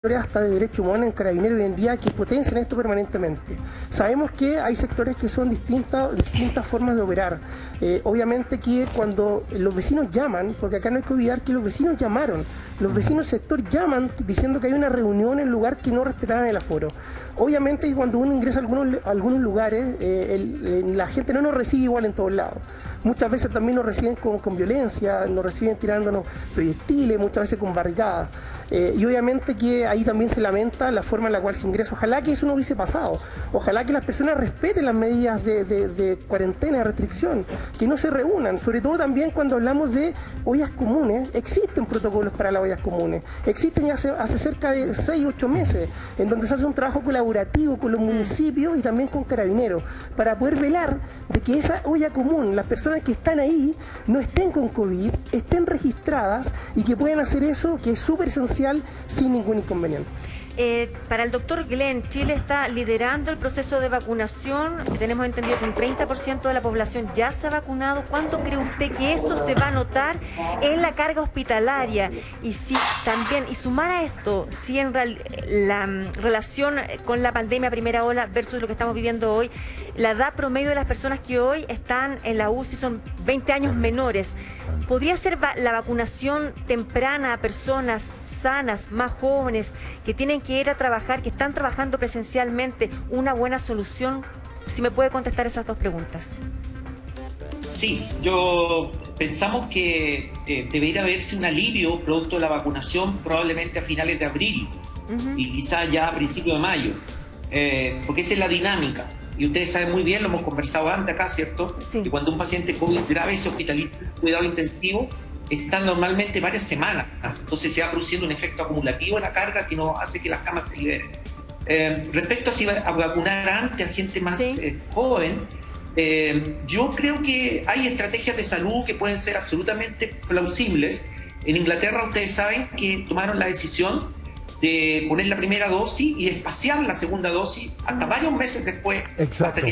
hasta de derechos humanos en Carabineros hoy en día que potencian esto permanentemente. Sabemos que hay sectores que son distintas formas de operar. Obviamente que cuando los vecinos llaman, porque acá no hay que olvidar que los vecinos llamaron, los vecinos del sector llaman diciendo que hay una reunión en el lugar que no respetaban el aforo. Obviamente que cuando uno ingresa a algunos lugares, la gente no nos recibe igual en todos lados. Muchas veces también nos reciben con violencia, nos reciben tirándonos proyectiles, muchas veces con barricadas. Y obviamente que ahí también se lamenta la forma en la cual se ingresa. Ojalá que eso no hubiese pasado. Ojalá que las personas respeten las medidas de cuarentena, de restricción, que no se reúnan. Sobre todo también cuando hablamos de ollas comunes, existen protocolos para las ollas comunes. Existen ya hace cerca de 6 u 8 meses, en donde se hace un trabajo colaborativo con los municipios y también con Carabineros, para poder velar de que esa olla común, las personas que están ahí, no estén con COVID, estén registradas y que puedan hacer eso, que es súper esencial, sin ningún inconveniente. Para el doctor Glenn, Chile está liderando el proceso de vacunación. Tenemos entendido que un 30% de la población ya se ha vacunado. ¿Cuándo cree usted que eso se va a notar en la carga hospitalaria? Y si también, y sumar a esto, si en la relación con la pandemia primera ola versus lo que estamos viviendo hoy, la edad promedio de las personas que hoy están en la UCI son 20 años menores. ¿Podría ser la vacunación temprana a personas sanas, más jóvenes, que tienen que ir a trabajar, que están trabajando presencialmente, una buena solución? Si me puede contestar esas dos preguntas. Sí, pensamos que debería haberse un alivio producto de la vacunación probablemente a finales de abril y quizás ya a principios de mayo, porque esa es la dinámica. Y ustedes saben muy bien, lo hemos conversado antes acá, ¿cierto? Sí. Que cuando un paciente COVID grave se hospitaliza en cuidado intensivo, está normalmente varias semanas. Entonces se va produciendo un efecto acumulativo en la carga que no hace que las camas se liberen. Respecto a si va a vacunar antes a gente más joven, yo creo que hay estrategias de salud que pueden ser absolutamente plausibles. En Inglaterra ustedes saben que tomaron la decisión de poner la primera dosis y espaciar la segunda dosis hasta varios meses después. Exacto. Hasta que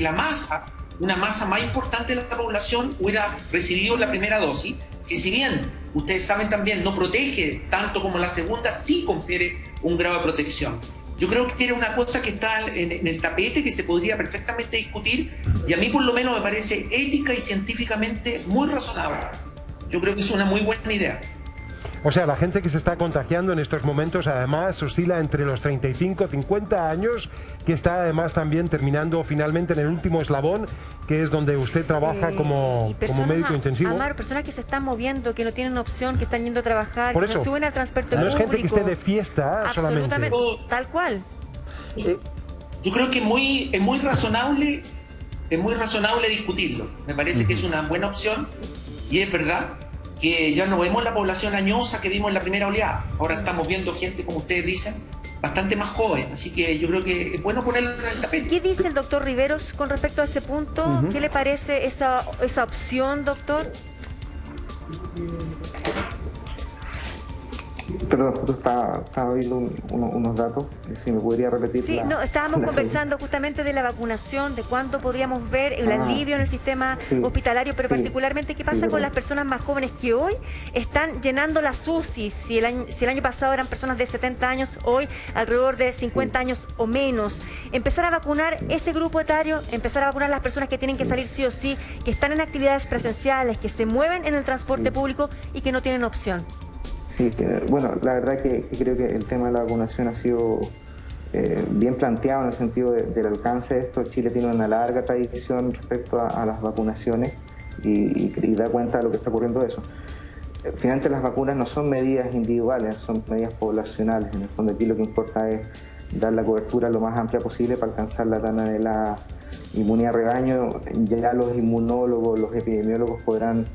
una masa más importante de la población hubiera recibido la primera dosis, que si bien ustedes saben también no protege tanto como la segunda, sí confiere un grado de protección. Yo creo que era una cosa que está en el tapete, que se podría perfectamente discutir, y a mí por lo menos me parece ética y científicamente muy razonable. Yo creo que es una muy buena idea. O sea, la gente que se está contagiando en estos momentos además oscila entre los 35 y 50 años, que está además también terminando finalmente en el último eslabón, que es donde usted trabaja como médico intensivo. Amar, personas que se están moviendo, que no tienen opción, que están yendo a trabajar, por que eso, se suben al transporte no público. Es gente que esté de fiesta absolutamente, solamente. Tal cual. Yo creo que es muy razonable discutirlo. Me parece que es una buena opción, y es verdad que ya no vemos la población añosa que vimos en la primera oleada. Ahora estamos viendo gente, como ustedes dicen, bastante más joven. Así que yo creo que es bueno ponerlo en el tapete. ¿Qué dice el doctor Riveros con respecto a ese punto? ¿Qué le parece esa opción, doctor? Perdón, estaba viendo unos datos, si me podría repetir. Sí, estábamos conversando justamente de la vacunación, de cuándo podríamos ver el alivio en el sistema hospitalario, pero particularmente qué pasa con las personas más jóvenes que hoy están llenando las UCI. Si el año pasado eran personas de 70 años, hoy alrededor de 50 años o menos. Empezar a vacunar ese grupo etario, empezar a vacunar a las personas que tienen que salir sí o sí, que están en actividades presenciales, que se mueven en el transporte público y que no tienen opción. Sí, bueno, la verdad que creo que el tema de la vacunación ha sido bien planteado en el sentido del alcance de esto. Chile tiene una larga tradición respecto a las vacunaciones y da cuenta de lo que está ocurriendo eso. Finalmente las vacunas no son medidas individuales, son medidas poblacionales. En el fondo aquí lo que importa es dar la cobertura lo más amplia posible para alcanzar la tana de la inmunidad rebaño. Ya los inmunólogos, los epidemiólogos podrán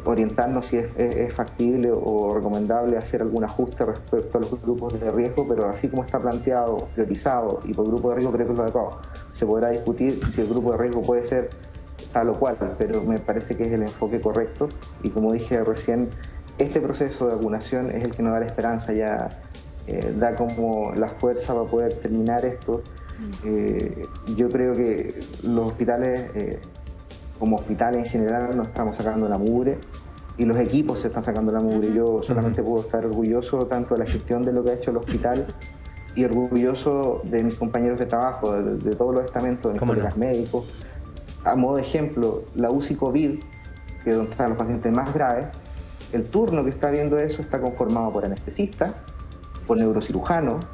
orientarnos si es factible o recomendable hacer algún ajuste respecto a los grupos de riesgo, pero así como está planteado, priorizado y por grupo de riesgo, creo que es lo adecuado. Se podrá discutir si el grupo de riesgo puede ser tal o cual, pero me parece que es el enfoque correcto, y como dije recién, este proceso de vacunación es el que nos da la esperanza, ya da como la fuerza para poder terminar esto. Yo creo que los hospitales como hospital en general nos estamos sacando la mugre. y los equipos se están sacando la mugre. Yo solamente puedo estar orgulloso tanto de la gestión de lo que ha hecho el hospital y orgulloso de mis compañeros de trabajo, de todos los estamentos, de mis colegas médicos. A modo de ejemplo, la UCI COVID, que es donde están los pacientes más graves, el turno que está viendo eso está conformado por anestesistas, por neurocirujanos,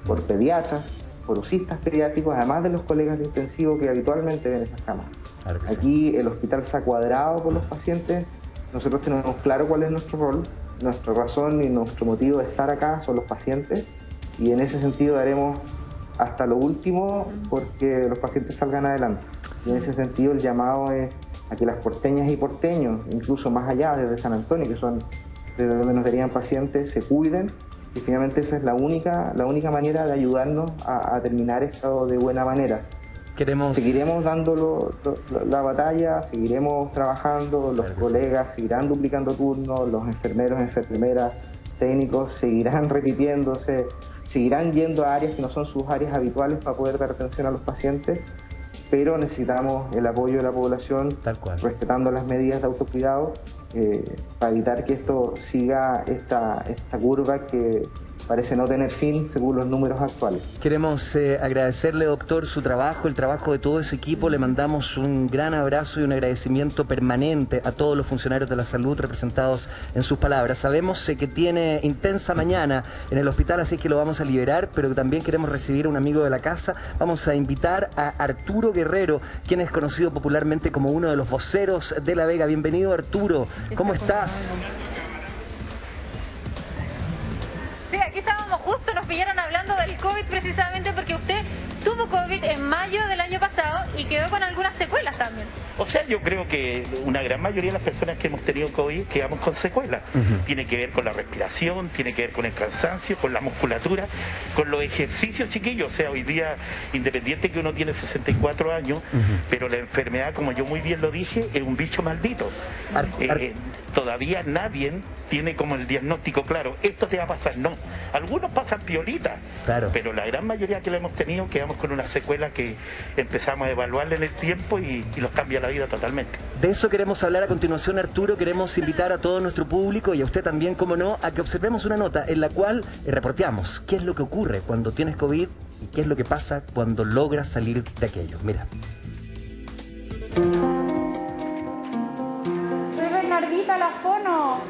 por pediatras, por UCIstas pediátricos, además de los colegas de intensivo que habitualmente ven esas camas. Claro que aquí el hospital se ha cuadrado por los pacientes. Nosotros tenemos claro cuál es nuestro rol, nuestra razón y nuestro motivo de estar acá son los pacientes, y en ese sentido daremos hasta lo último porque los pacientes salgan adelante. Y en ese sentido el llamado es a que las porteñas y porteños, incluso más allá desde San Antonio, que son de donde nos verían pacientes, se cuiden, y finalmente esa es la única manera de ayudarnos a terminar esto de buena manera. Seguiremos dando la batalla, seguiremos trabajando, los colegas seguirán duplicando turnos, los enfermeros, enfermeras, técnicos seguirán repitiéndose, seguirán yendo a áreas que no son sus áreas habituales para poder dar atención a los pacientes, pero necesitamos el apoyo de la población, respetando las medidas de autocuidado, para evitar que esto siga esta curva que parece no tener fin según los números actuales. Queremos agradecerle, doctor, su trabajo, el trabajo de todo ese equipo. Le mandamos un gran abrazo y un agradecimiento permanente a todos los funcionarios de la salud representados en sus palabras. Sabemos que tiene intensa mañana en el hospital, así que lo vamos a liberar, pero también queremos recibir a un amigo de la casa. Vamos a invitar a Arturo Guerrero, quien es conocido popularmente como uno de los voceros de La Vega. Bienvenido, Arturo. ¿Cómo estás? Sí, aquí estábamos justo, nos pillaron hablando del COVID precisamente porque usted tuvo COVID en mayo del año pasado y quedó con algunas secuelas también. O sea, yo creo que una gran mayoría de las personas que hemos tenido COVID quedamos con secuelas. Tiene que ver con la respiración, tiene que ver con el cansancio, con la musculatura, con los ejercicios, chiquillos. O sea, hoy día, independiente que uno tiene 64 años, pero la enfermedad, como yo muy bien lo dije, es un bicho maldito. Todavía nadie tiene como el diagnóstico claro, esto te va a pasar, no. Algunos pasan piolita, pero la gran mayoría que lo hemos tenido quedamos con una secuela que empezamos a evaluarle en el tiempo y nos cambia la vida totalmente. De eso queremos hablar a continuación, Arturo. Queremos invitar a todo nuestro público y a usted también, como no, a que observemos una nota en la cual reporteamos qué es lo que ocurre cuando tienes COVID y qué es lo que pasa cuando logras salir de aquello. Mira. Soy Bernardita La Fono.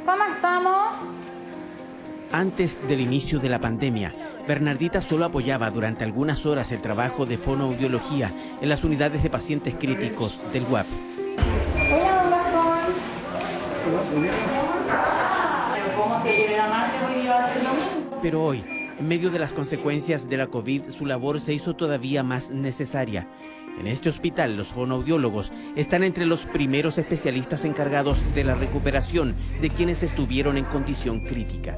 ¿Cómo estamos? Antes del inicio de la pandemia, Bernardita solo apoyaba durante algunas horas el trabajo de fonoaudiología en las unidades de pacientes críticos del UAP. Hola, don Gastón. ¿Cómo se quiere la madre hoy va a hacer lo mismo? Pero hoy, en medio de las consecuencias de la COVID, su labor se hizo todavía más necesaria. En este hospital, los fonoaudiólogos están entre los primeros especialistas encargados de la recuperación de quienes estuvieron en condición crítica.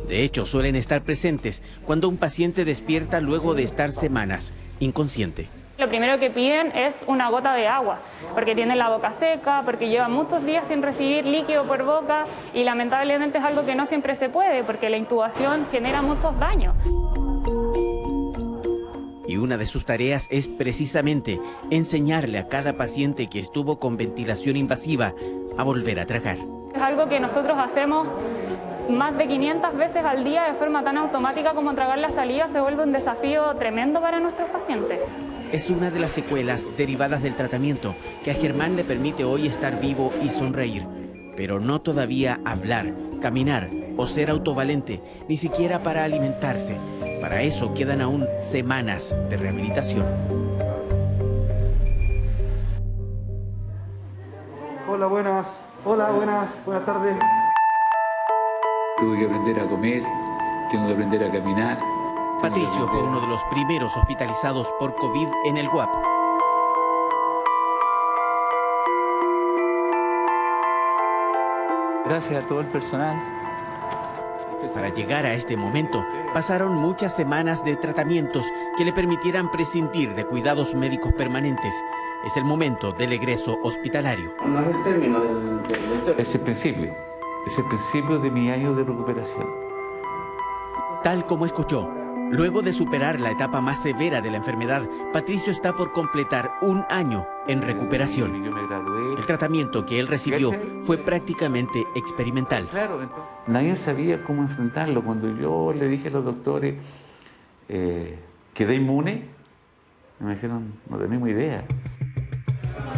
De hecho, suelen estar presentes cuando un paciente despierta luego de estar semanas inconsciente. Lo primero que piden es una gota de agua, porque tienen la boca seca, porque llevan muchos días sin recibir líquido por boca y lamentablemente es algo que no siempre se puede, porque la intubación genera muchos daños. Y una de sus tareas es precisamente enseñarle a cada paciente que estuvo con ventilación invasiva a volver a tragar. Es algo que nosotros hacemos más de 500 veces al día de forma tan automática como tragar la salida. Se vuelve un desafío tremendo para nuestros pacientes. Es una de las secuelas derivadas del tratamiento que a Germán le permite hoy estar vivo y sonreír, pero no todavía hablar, caminar o ser autovalente, ni siquiera para alimentarse. Para eso quedan aún semanas de rehabilitación. Hola, buenas. Hola, buenas tardes. Tuve que aprender a comer, tengo que aprender a caminar. Patricio fue uno de los primeros hospitalizados por COVID en el UAP. Gracias a todo el personal. Para llegar a este momento, pasaron muchas semanas de tratamientos que le permitieran prescindir de cuidados médicos permanentes. Es el momento del egreso hospitalario. No es el término del Es el principio de mi año de recuperación. Tal como escuchó, Luego de superar la etapa más severa de la enfermedad, Patricio está por completar 1 año en recuperación. Yo me gradué. El tratamiento que él recibió fue prácticamente experimental. Claro, nadie sabía cómo enfrentarlo. Cuando yo le dije a los doctores, ¿quedé inmune? Me dijeron, no tenemos idea.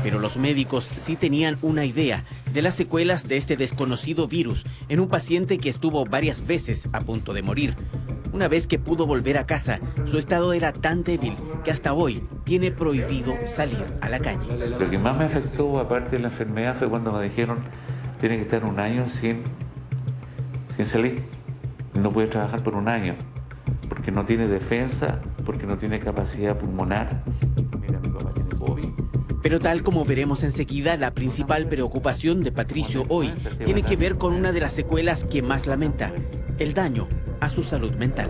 Pero los médicos sí tenían una idea de las secuelas de este desconocido virus en un paciente que estuvo varias veces a punto de morir. Una vez que pudo volver a casa, su estado era tan débil que hasta hoy tiene prohibido salir a la calle. Lo que más me afectó, aparte de la enfermedad, fue cuando me dijeron, tiene que estar 1 año sin salir. No puede trabajar por 1 año, porque no tiene defensa, porque no tiene capacidad pulmonar. Mira, mi papá tiene COVID. Pero tal como veremos enseguida, la principal preocupación de Patricio hoy tiene que ver con una de las secuelas que más lamenta: el daño a su salud mental.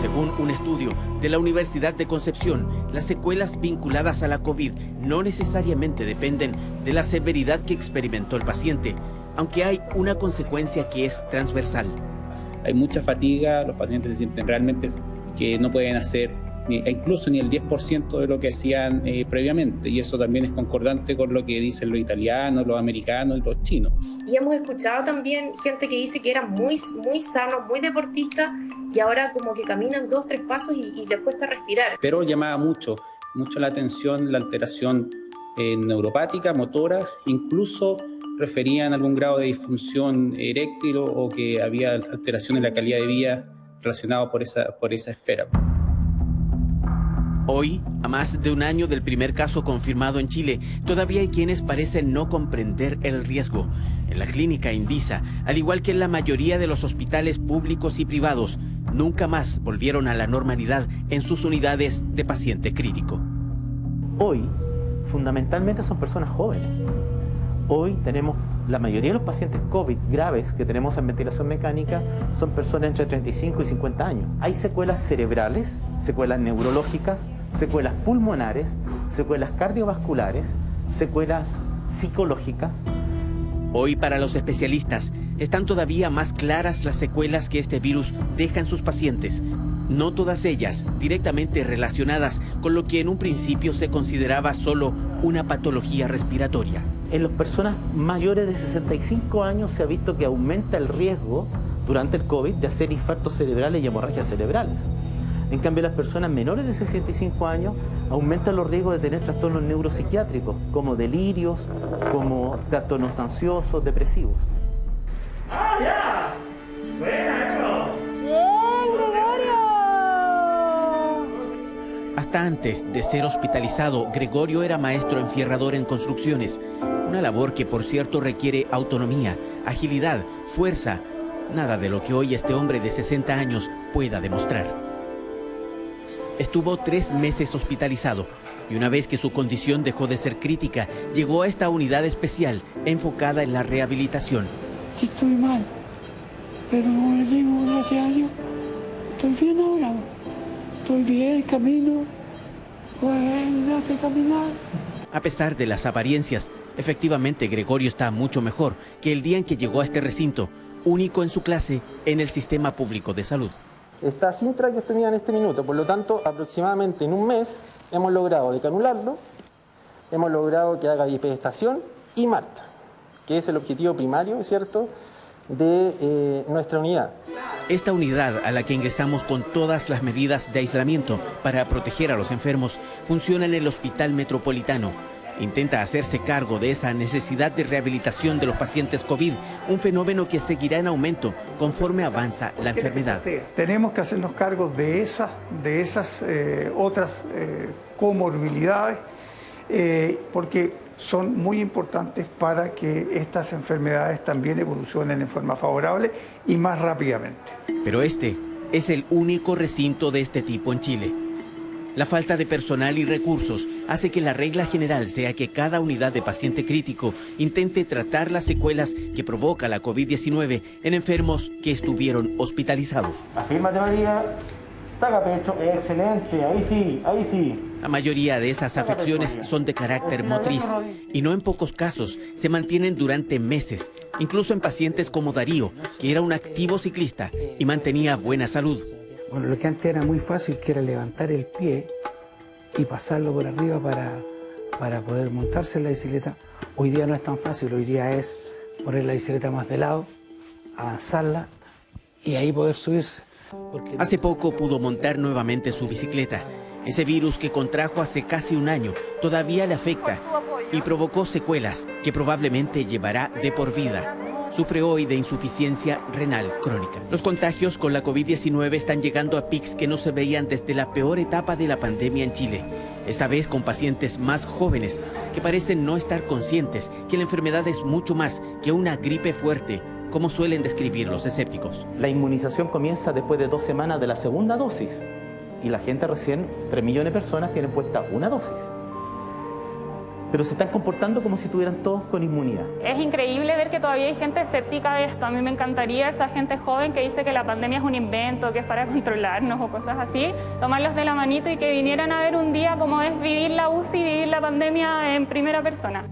Según un estudio de la Universidad de Concepción, las secuelas vinculadas a la COVID no necesariamente dependen de la severidad que experimentó el paciente, aunque hay una consecuencia que es transversal. Hay mucha fatiga, los pacientes se sienten realmente que no pueden hacer incluso ni el 10% de lo que hacían previamente, y eso también es concordante con lo que dicen los italianos, los americanos y los chinos. Y hemos escuchado también gente que dice que eran muy sanos, muy deportistas, y ahora como que caminan 2 o 3 pasos y les cuesta respirar. Pero llamaba mucho la atención la alteración neuropática, motora, incluso referían algún grado de disfunción eréctil o que había alteración en la calidad de vida relacionado por esa esfera. Hoy, a más de 1 año del primer caso confirmado en Chile, todavía hay quienes parecen no comprender el riesgo. En la clínica Indisa, al igual que en la mayoría de los hospitales públicos y privados, nunca más volvieron a la normalidad en sus unidades de paciente crítico. Hoy, fundamentalmente son personas jóvenes. Hoy tenemos la mayoría de los pacientes COVID graves que tenemos en ventilación mecánica son personas entre 35 y 50 años. Hay secuelas cerebrales, secuelas neurológicas, secuelas pulmonares, secuelas cardiovasculares, secuelas psicológicas. Hoy, para los especialistas, están todavía más claras las secuelas que este virus deja en sus pacientes. No todas ellas directamente relacionadas con lo que en un principio se consideraba solo una patología respiratoria. En las personas mayores de 65 años se ha visto que aumenta el riesgo durante el COVID de hacer infartos cerebrales y hemorragias cerebrales. En cambio, las personas menores de 65 años aumentan los riesgos de tener trastornos neuropsiquiátricos, como delirios, como trastornos ansiosos, depresivos. ¡Ah, ya! ¡Buena, ¡Bien, Gregorio! Hasta antes de ser hospitalizado, Gregorio era maestro enfierrador en construcciones, una labor que, por cierto, requiere autonomía, agilidad, fuerza, nada de lo que hoy este hombre de 60 años pueda demostrar. Estuvo 3 meses hospitalizado y una vez que su condición dejó de ser crítica, llegó a esta unidad especial enfocada en la rehabilitación. Sí, estoy mal, pero como les digo, gracias a Dios, estoy bien ahora. Estoy bien, camino, pues me hace caminar. A pesar de las apariencias, efectivamente Gregorio está mucho mejor que el día en que llegó a este recinto, único en su clase en el sistema público de salud. Está sin traqueostomía en este minuto, por lo tanto, aproximadamente en 1 mes hemos logrado decanularlo, hemos logrado que haga bipedestación y marcha, que es el objetivo primario, ¿cierto?, de nuestra unidad. Esta unidad, a la que ingresamos con todas las medidas de aislamiento para proteger a los enfermos, funciona en el Hospital Metropolitano. Intenta hacerse cargo de esa necesidad de rehabilitación de los pacientes COVID, un fenómeno que seguirá en aumento conforme avanza la enfermedad. Tenemos que hacernos cargo de esas otras comorbilidades, porque son muy importantes para que estas enfermedades también evolucionen en forma favorable y más rápidamente. Pero este es el único recinto de este tipo en Chile. La falta de personal y recursos hace que la regla general sea que cada unidad de paciente crítico intente tratar las secuelas que provoca la COVID-19 en enfermos que estuvieron hospitalizados. Afírmate, María. Saca pecho, excelente, ahí sí, ahí sí. La mayoría de esas afecciones son de carácter motriz y no en pocos casos se mantienen durante meses, incluso en pacientes como Darío, que era un activo ciclista y mantenía buena salud. Bueno, lo que antes era muy fácil, que era levantar el pie y pasarlo por arriba para poder montarse en la bicicleta, hoy día no es tan fácil, hoy día es poner la bicicleta más de lado, avanzarla y ahí poder subirse. Hace poco pudo montar nuevamente su bicicleta. Ese virus que contrajo hace casi un año todavía le afecta y provocó secuelas que probablemente llevará de por vida. Sufre hoy de insuficiencia renal crónica. Los contagios con la COVID-19 están llegando a picos que no se veían desde la peor etapa de la pandemia en Chile. Esta vez con pacientes más jóvenes que parecen no estar conscientes que la enfermedad es mucho más que una gripe fuerte, como suelen describir los escépticos. La inmunización comienza después de 2 semanas de la segunda dosis y la gente recién, 3 millones de personas tienen puesta una dosis. Pero se están comportando como si estuvieran todos con inmunidad. Es increíble ver que todavía hay gente escéptica de esto. A mí me encantaría esa gente joven que dice que la pandemia es un invento, que es para controlarnos o cosas así, tomarlos de la manito y que vinieran a ver un día cómo es vivir la UCI, vivir la pandemia en primera persona.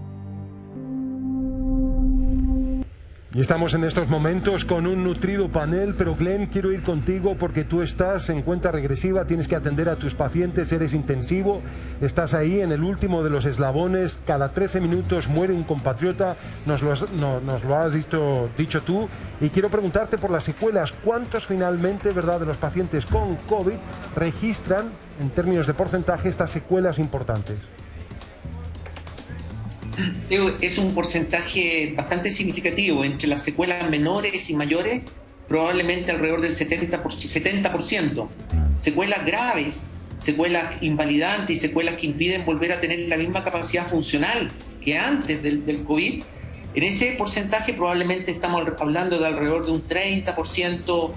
Y estamos en estos momentos con un nutrido panel, pero Glenn, quiero ir contigo porque tú estás en cuenta regresiva, tienes que atender a tus pacientes, eres intensivo, estás ahí en el último de los eslabones, cada 13 minutos muere un compatriota, nos lo has dicho tú, y quiero preguntarte por las secuelas, ¿cuántos finalmente, verdad, de los pacientes con COVID registran, en términos de porcentaje, estas secuelas importantes? Es un porcentaje bastante significativo. Entre las secuelas menores y mayores, probablemente alrededor del 70%. Secuelas graves, secuelas invalidantes y secuelas que impiden volver a tener la misma capacidad funcional que antes del COVID. En ese porcentaje probablemente estamos hablando de alrededor de un 30%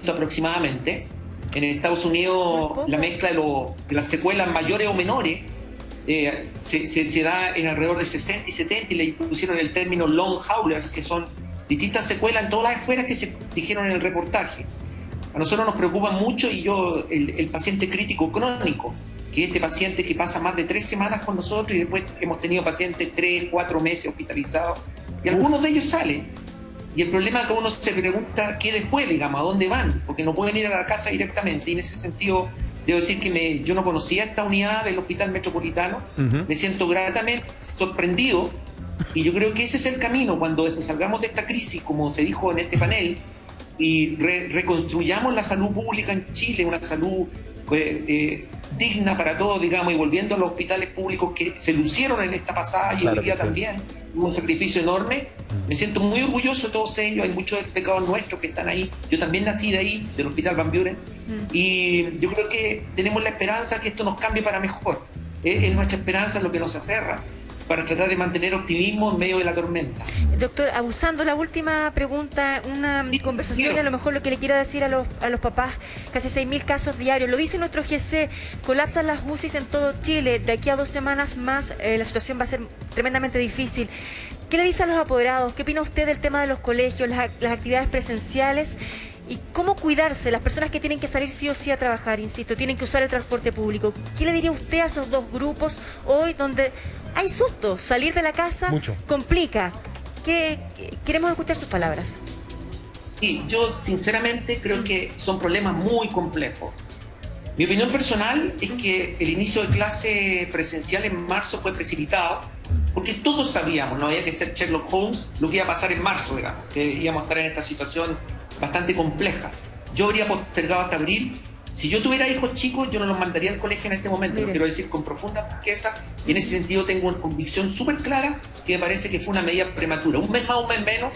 aproximadamente. En Estados Unidos la mezcla de las secuelas mayores o menores se da en alrededor de 60 y 70 y le pusieron el término long haulers, que son distintas secuelas en todas las esferas que se dijeron en el reportaje. A nosotros nos preocupa mucho el paciente crítico crónico, que es este paciente que pasa más de 3 semanas con nosotros y después hemos tenido pacientes 3, 4 meses hospitalizados y algunos de ellos salen. Y el problema es que uno se pregunta qué después, digamos, a dónde van, porque no pueden ir a la casa directamente. Y en ese sentido, debo decir que yo no conocía esta unidad del Hospital Metropolitano. Me siento gratamente sorprendido y yo creo que ese es el camino cuando salgamos de esta crisis, como se dijo en este panel, y reconstruyamos la salud pública en Chile, una salud digna para todos, digamos, y volviendo a los hospitales públicos que se lucieron en esta pasada y hoy día también, un sacrificio enorme. Me siento muy orgulloso de todos ellos, hay muchos pecados nuestros que están ahí. Yo también nací de ahí, del Hospital Van Buren, y yo creo que tenemos la esperanza que esto nos cambie para mejor. Es nuestra esperanza lo que nos aferra para tratar de mantener optimismo en medio de la tormenta. Doctor, abusando la última pregunta, una conversación, a lo mejor lo que le quiero decir a los papás, casi 6.000 casos diarios, lo dice nuestro GC, colapsan las UCIs en todo Chile, de aquí a 2 semanas más la situación va a ser tremendamente difícil. ¿Qué le dice a los apoderados? ¿Qué opina usted del tema de los colegios, las actividades presenciales? ¿Y cómo cuidarse? Las personas que tienen que salir sí o sí a trabajar, insisto, tienen que usar el transporte público. ¿Qué le diría usted a esos dos grupos hoy donde hay susto? Salir de la casa complica. Queremos escuchar sus palabras. Sí, yo sinceramente creo que son problemas muy complejos. Mi opinión personal es que el inicio de clase presencial en marzo fue precipitado, porque todos sabíamos, no había que ser Sherlock Holmes, lo que iba a pasar en marzo, digamos, que íbamos a estar en esta situación bastante compleja. Yo habría postergado hasta abril. Si yo tuviera hijos chicos, yo no los mandaría al colegio en este momento, lo quiero decir con profunda franqueza, y en ese sentido tengo una convicción súper clara que me parece que fue una medida prematura. Un mes más, un mes menos.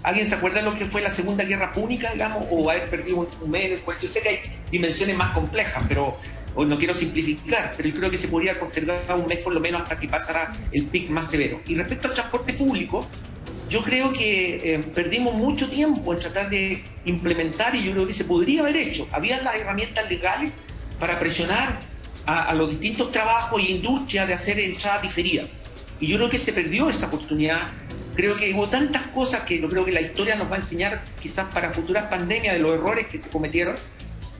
¿Alguien se acuerda de lo que fue la Segunda Guerra Púnica, digamos, o haber perdido un mes después? Yo sé que hay dimensiones más complejas, pero no quiero simplificar, pero yo creo que se podría postergar un mes por lo menos hasta que pasara el pic más severo. Y respecto al transporte público, yo creo que perdimos mucho tiempo en tratar de implementar, y yo creo que se podría haber hecho. Había las herramientas legales para presionar a los distintos trabajos e industrias de hacer entradas diferidas. Y yo creo que se perdió esa oportunidad. Creo que hubo tantas cosas que yo creo que la historia nos va a enseñar quizás para futuras pandemias de los errores que se cometieron.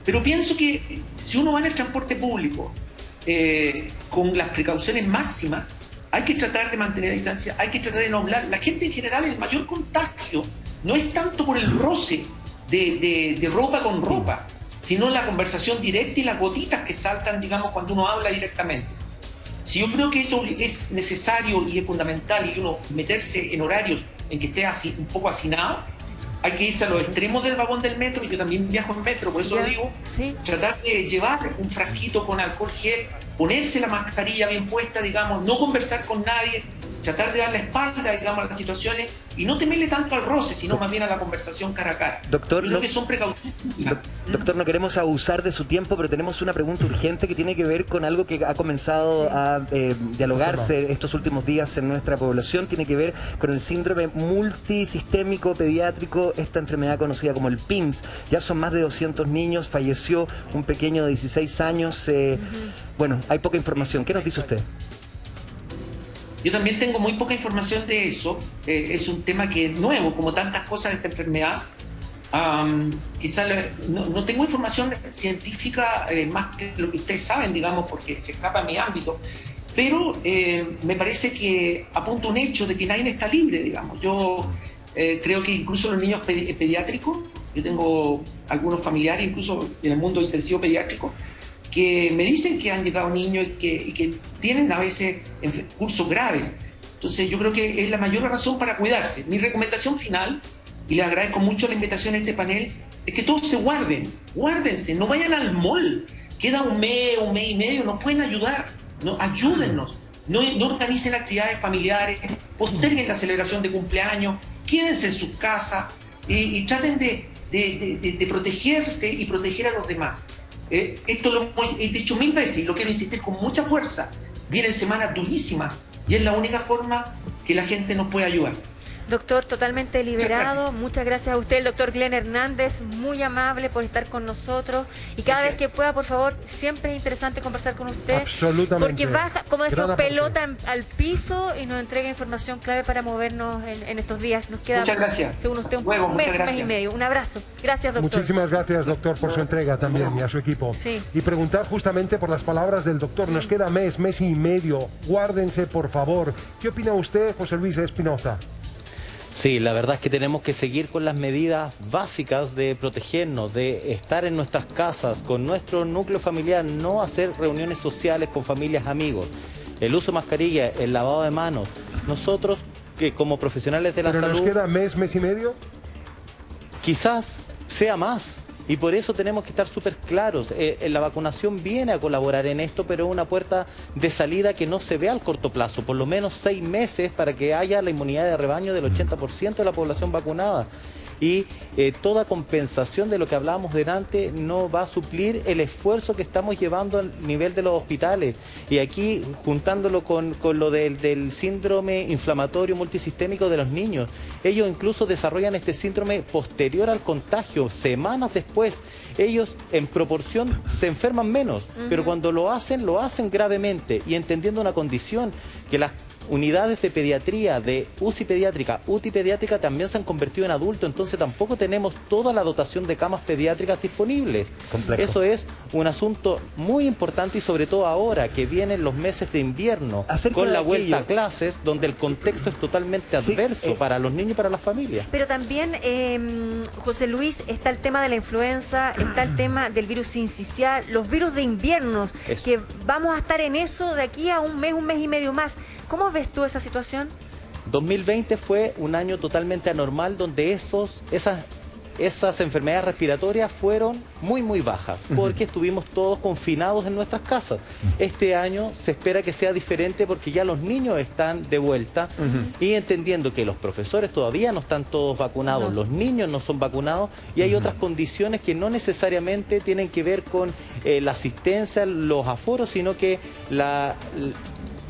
Pero pienso que si uno va en el transporte público con las precauciones máximas, hay que tratar de mantener la distancia, hay que tratar de no hablar. La gente en general, el mayor contagio no es tanto por el roce de ropa con ropa, sino la conversación directa y las gotitas que saltan, digamos, cuando uno habla directamente. Si yo creo que eso es necesario y es fundamental, y uno meterse en horarios en que esté así, un poco hacinado, hay que irse a los extremos del vagón del metro, y yo también viajo en metro, por eso lo digo, tratar de llevar un frasquito con alcohol gel, ponerse la mascarilla bien puesta, digamos, no conversar con nadie, tratar de dar la espalda, digamos, a las situaciones y no temerle tanto al roce, sino más bien a la conversación cara a cara. Doctor, creo que son precauciones. Doctor, no queremos abusar de su tiempo, pero tenemos una pregunta urgente que tiene que ver con algo que ha comenzado a dialogarse estos últimos días en nuestra población. Tiene que ver con el síndrome multisistémico pediátrico, esta enfermedad conocida como el PIMS. Ya son más de 200 niños, falleció un pequeño de 16 años. Bueno, hay poca información. ¿Qué nos dice usted? Yo también tengo muy poca información de eso. Es un tema que es nuevo, como tantas cosas de esta enfermedad. Quizás no tengo información científica más que lo que ustedes saben, digamos, porque se escapa a mi ámbito, pero me parece que apunta un hecho de que nadie está libre, digamos. Yo creo que incluso los niños pediátricos, yo tengo algunos familiares, incluso en el mundo intensivo pediátrico, que me dicen que han llegado niños y que tienen a veces cursos graves. Entonces yo creo que es la mayor razón para cuidarse. Mi recomendación final, y les agradezco mucho la invitación a este panel, es que todos se guárdense, no vayan al mall. Queda un mes y medio, nos pueden ayudar, ¿no? Ayúdennos, no organicen actividades familiares, posterguen la celebración de cumpleaños, quédense en sus casas y traten de protegerse y proteger a los demás. Esto lo hemos dicho 1000 veces y lo quiero insistir con mucha fuerza. Vienen semanas durísimas y es la única forma que la gente nos puede ayudar. Doctor, totalmente liberado. Muchas gracias a usted, el doctor Glenn Hernández, muy amable por estar con nosotros. Y cada vez que pueda, por favor, siempre es interesante conversar con usted. Absolutamente. Porque baja, como decía, pelota al piso y nos entrega información clave para movernos en estos días. Nos queda, muchas gracias. Según usted, un mes y medio. Un abrazo. Gracias, doctor. Muchísimas gracias, doctor, por su entrega también y a su equipo. Sí. Y preguntar justamente por las palabras del doctor. Nos queda mes y medio. Guárdense, por favor. ¿Qué opina usted, José Luis Espinoza? Sí, la verdad es que tenemos que seguir con las medidas básicas de protegernos, de estar en nuestras casas, con nuestro núcleo familiar, no hacer reuniones sociales con familias, amigos. El uso de mascarilla, el lavado de manos. Nosotros, que como profesionales de la salud... ¿Pero nos queda mes y medio? Quizás sea más. Y por eso tenemos que estar súper claros. La vacunación viene a colaborar en esto, pero es una puerta de salida que no se ve al corto plazo. Por lo menos 6 meses para que haya la inmunidad de rebaño del 80% de la población vacunada. Y toda compensación de lo que hablábamos delante no va a suplir el esfuerzo que estamos llevando al nivel de los hospitales. Y aquí, juntándolo con lo del síndrome inflamatorio multisistémico de los niños, ellos incluso desarrollan este síndrome posterior al contagio, semanas después. Ellos en proporción se enferman menos, pero cuando lo hacen gravemente, y entendiendo una condición, que las unidades de pediatría, de UCI pediátrica también se han convertido en adultos, entonces tampoco tenemos toda la dotación de camas pediátricas disponibles. Complejo. Eso es un asunto muy importante, y sobre todo ahora que vienen los meses de invierno, con la vuelta a clases, donde el contexto es totalmente adverso para los niños y para las familias. Pero también, José Luis, está el tema de la influenza, está el tema del virus sincicial, los virus de invierno, que vamos a estar en eso de aquí a un mes y medio más. ¿Cómo ves tú esa situación? 2020 fue un año totalmente anormal, donde esas enfermedades respiratorias fueron muy bajas, porque estuvimos todos confinados en nuestras casas. Este año se espera que sea diferente, porque ya los niños están de vuelta, y entendiendo que los profesores todavía no están todos vacunados, los niños no son vacunados, y hay otras condiciones que no necesariamente tienen que ver con la asistencia, los aforos, sino que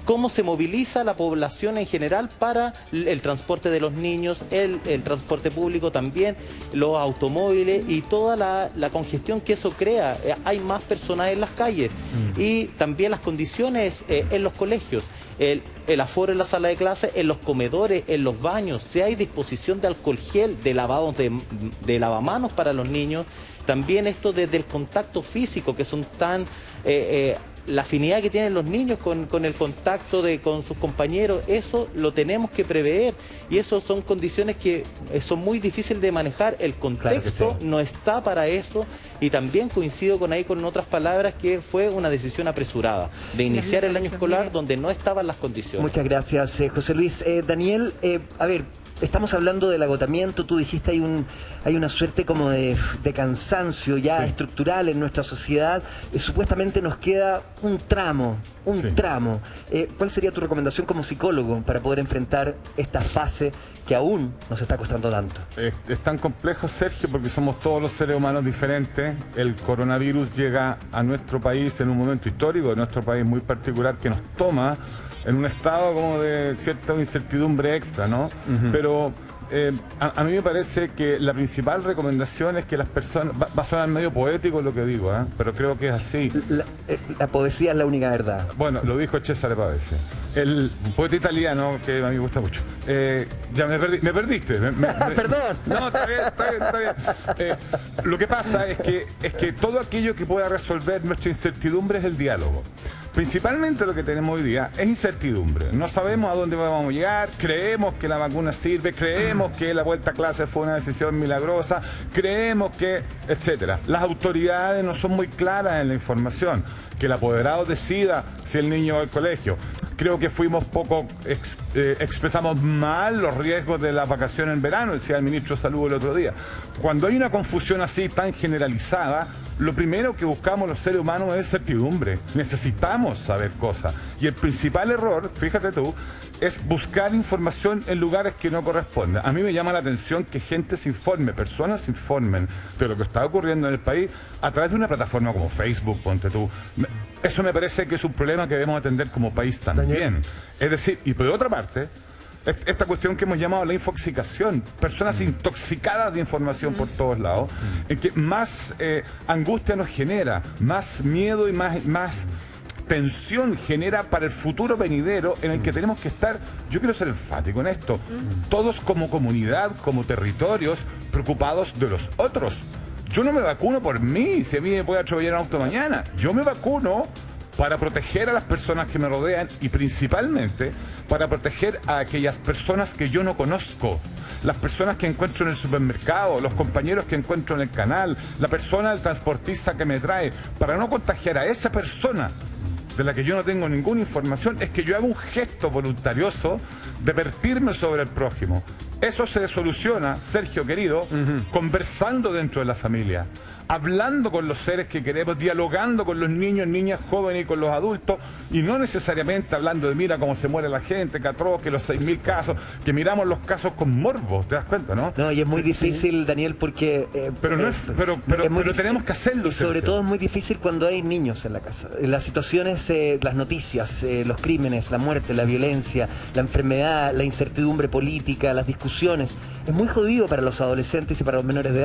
cómo se moviliza la población en general para el transporte de los niños, el transporte público también, los automóviles y toda la congestión que eso crea. Hay más personas en las calles y también las condiciones en los colegios. El aforo en la sala de clase, en los comedores, en los baños, si hay disposición de alcohol gel, de lavamanos para los niños. También esto desde el contacto físico, que son tan... la afinidad que tienen los niños con el contacto con sus compañeros, eso lo tenemos que prever, y eso son condiciones que son muy difíciles de manejar. El contexto no está para eso, y también coincido con otras palabras, que fue una decisión apresurada de iniciar el año escolar donde no estaban las condiciones. Muchas gracias, José Luis. Daniel, a ver, estamos hablando del agotamiento. Tú dijiste hay una suerte como de cansancio ya estructural en nuestra sociedad. Supuestamente nos queda un tramo. ¿Cuál sería tu recomendación como psicólogo para poder enfrentar esta fase que aún nos está costando tanto? Es tan complejo, Sergio, porque somos todos los seres humanos diferentes. El coronavirus llega a nuestro país en un momento histórico, de nuestro país muy particular, que nos toma en un estado como de cierta incertidumbre extra, ¿no? Pero a mí me parece que la principal recomendación es que las personas... Va a sonar medio poético lo que digo, pero creo que es así. La poesía es la única verdad. Bueno, lo dijo Cesare Pavese, el poeta italiano que a mí me gusta mucho. Ya me perdiste. Perdón. No, está bien. Lo que pasa es que todo aquello que pueda resolver nuestra incertidumbre es el diálogo. Principalmente lo que tenemos hoy día es incertidumbre. No sabemos a dónde vamos a llegar, creemos que la vacuna sirve, creemos que la vuelta a clase fue una decisión milagrosa, creemos que, etcétera. Las autoridades no son muy claras en la información. Que el apoderado decida si el niño va al colegio. Creo que expresamos mal los riesgos de las vacaciones en verano, decía el ministro de Salud el otro día. Cuando hay una confusión así tan generalizada, lo primero que buscamos los seres humanos es certidumbre. Necesitamos saber cosas. Y el principal error, fíjate tú, es buscar información en lugares que no corresponden. A mí me llama la atención que gente se informe, personas se informen de lo que está ocurriendo en el país a través de una plataforma como Facebook, ponte tú. Eso me parece que es un problema que debemos atender como país también. Es decir, y por otra parte, esta cuestión que hemos llamado la infoxicación, personas intoxicadas de información por todos lados, en que más angustia nos genera, más miedo y más tensión genera para el futuro venidero, en el que tenemos que estar, yo quiero ser enfático en esto, todos como comunidad, como territorios, preocupados de los otros. Yo no me vacuno por mí, si a mí me puede atropellar un auto mañana. Yo me vacuno para proteger a las personas que me rodean y principalmente para proteger a aquellas personas que yo no conozco. Las personas que encuentro en el supermercado, los compañeros que encuentro en el canal, la persona del transportista que me trae, para no contagiar a esa persona de la que yo no tengo ninguna información, es que yo hago un gesto voluntarioso de vertirme sobre el prójimo. Eso se soluciona, Sergio querido, conversando dentro de la familia, hablando con los seres que queremos, dialogando con los niños, niñas, jóvenes y con los adultos, y no necesariamente hablando de mira cómo se muere la gente, que atroz, que los 6.000 casos, que miramos los casos con morbo, ¿te das cuenta, no? No, y es muy difícil, Daniel, porque... pero tenemos que hacerlo. Y sobre todo es muy difícil cuando hay niños en la casa. Las situaciones, las noticias, los crímenes, la muerte, la violencia, la enfermedad, la incertidumbre política, las discusiones, es muy jodido para los adolescentes y para los menores de edad.